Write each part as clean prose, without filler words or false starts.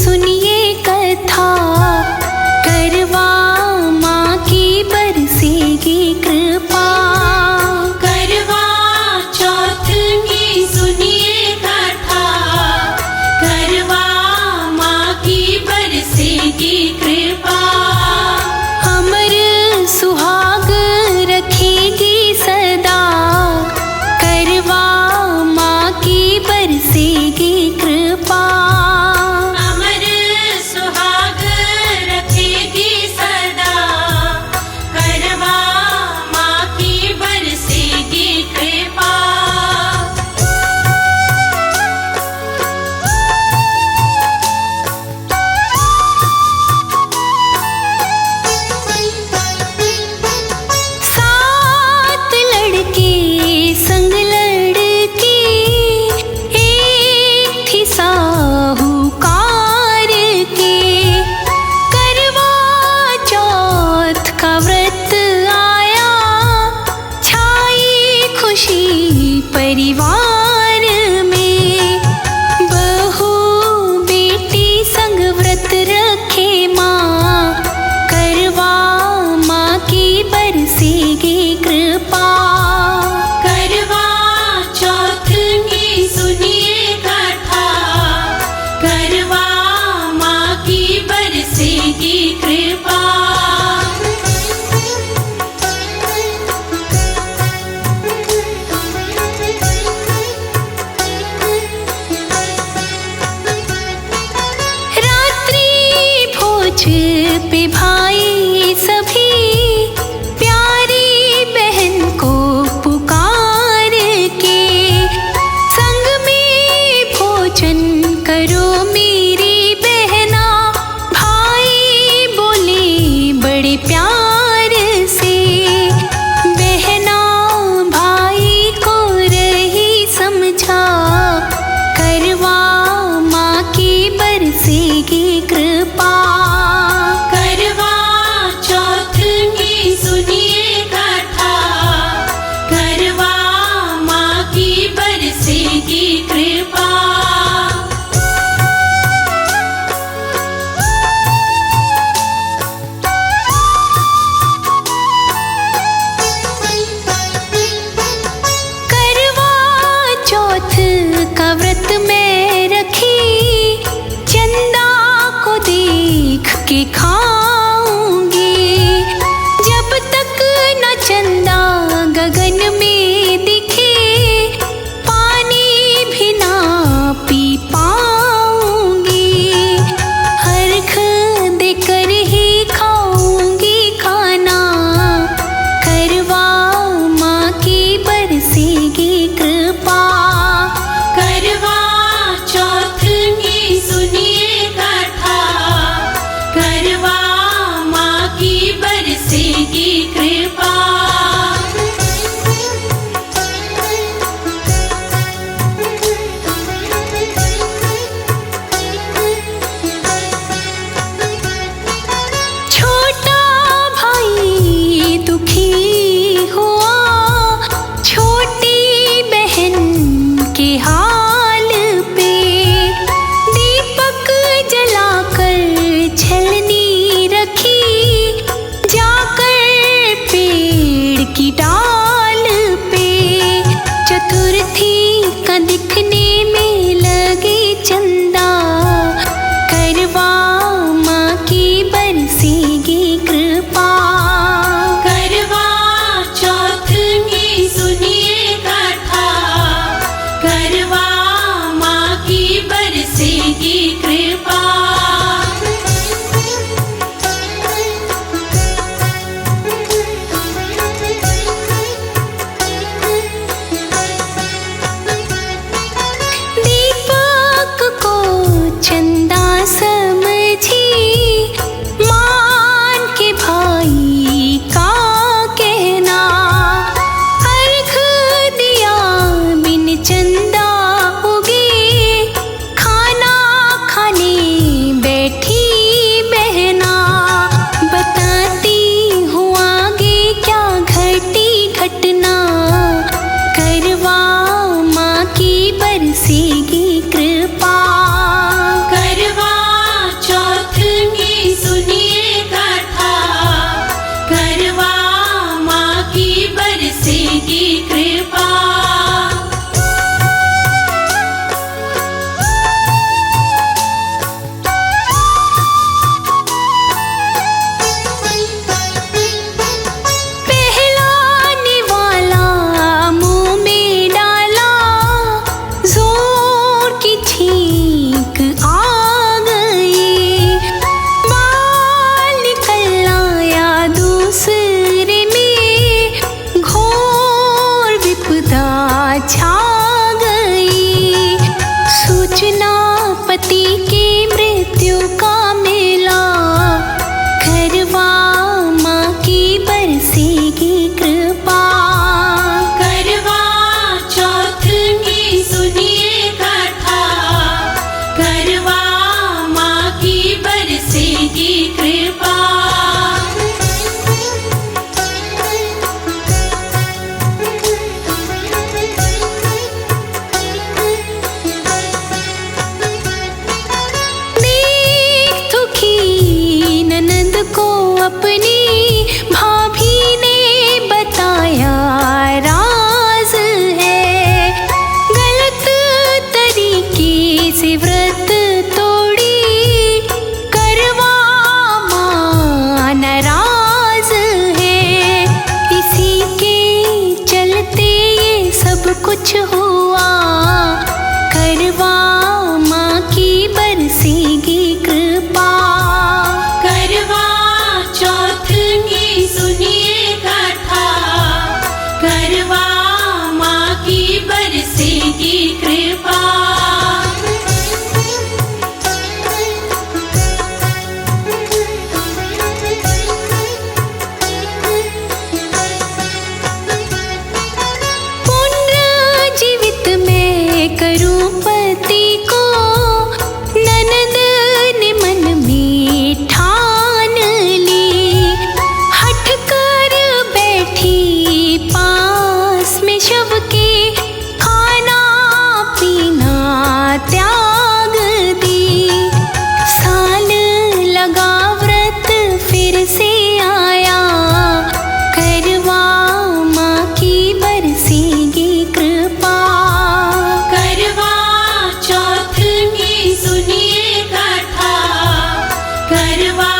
सुनिए कथा, करवा माँ की बरसेगी कृपा। करवा चौथ की सुनिए कथा, करवा माँ की बरसेगी कृपा। अमर सुहाग रखेगी सदा, करवा माँ की बरसेगी कृपा। अमर सुहाग रखेगी सदा, करवा माँ की बरसेगी कृपा। सात लड़के संग लड़की, एक थी साहूकार के। करवा चौथ का व्रत आया, छाई खुशी परिवार में। बहू बेटी संग व्रत रखे माँ, करवा माँ की बरसेगी कृपा। करवा चौथ की सुनिए कथा, करवा माँ की बरसेगी कृपा। रात्रि भोज पे भाई सभी, प्यारी बहन को पुकार के। संग में भोजन करो मेरी बहना, भाई बोले बड़े प्यार से। बहना भाई को रही समझा, करवा माँ की बरसेगी कृपा। करवा चौथ की सुनिए कथा, करवा माँ की बरसेगी कृपा। करवा चौथ का व्रत मैं रखी, चंदा को देख के खाऊंगी। जब तक न चंदा गगन में दिखे, पानी भी ना करवा माँ की बरसेगी कृपा। पहलाने वाला मुंह में डाला, जोर की छींक आ गई। बाल निकल आया दूसरे में, घोर विपदा छा गई। सूचना पति की मृत्यु का मिला, करवा माँ की बरसेगी कृपा। करवा चौथ की सुनिए कथा, करवा माँ की बरसेगी कृपा। देख दुखी ननद को अपनी भाभी ने बताया राज है। गलत तरीके से व्रत तोड़ी, करवा माँ नाराज है। इसी के चलते ये सब कुछ हुआ, करवा माँ की बरसेगी कृपा। करवा चौथ की सुनिए कथा, करवा माँ की बरसेगी कृपा। पुनर्जीवित मैं करूं पति को, ननद ने मन में ठान ली। हट कर बैठी पास में शव के, खाना पीना त्याग दी। साल लगा व्रत फिर से आया, करवा माँ की बरसेगी कृपा। करवा चौथ की सुनिए कथा, करवा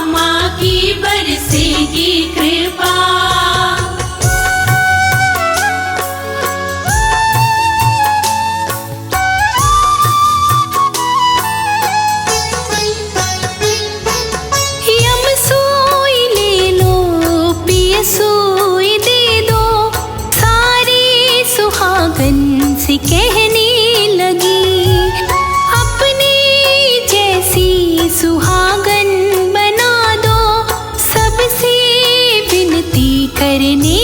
माँ की बरसेगी कृपा। यम सुई ले लो, पिय सुई दे दो, सारी सुहागन से कहने लगी। अपने जैसी सुहागन बना दो, सबसे विनती करने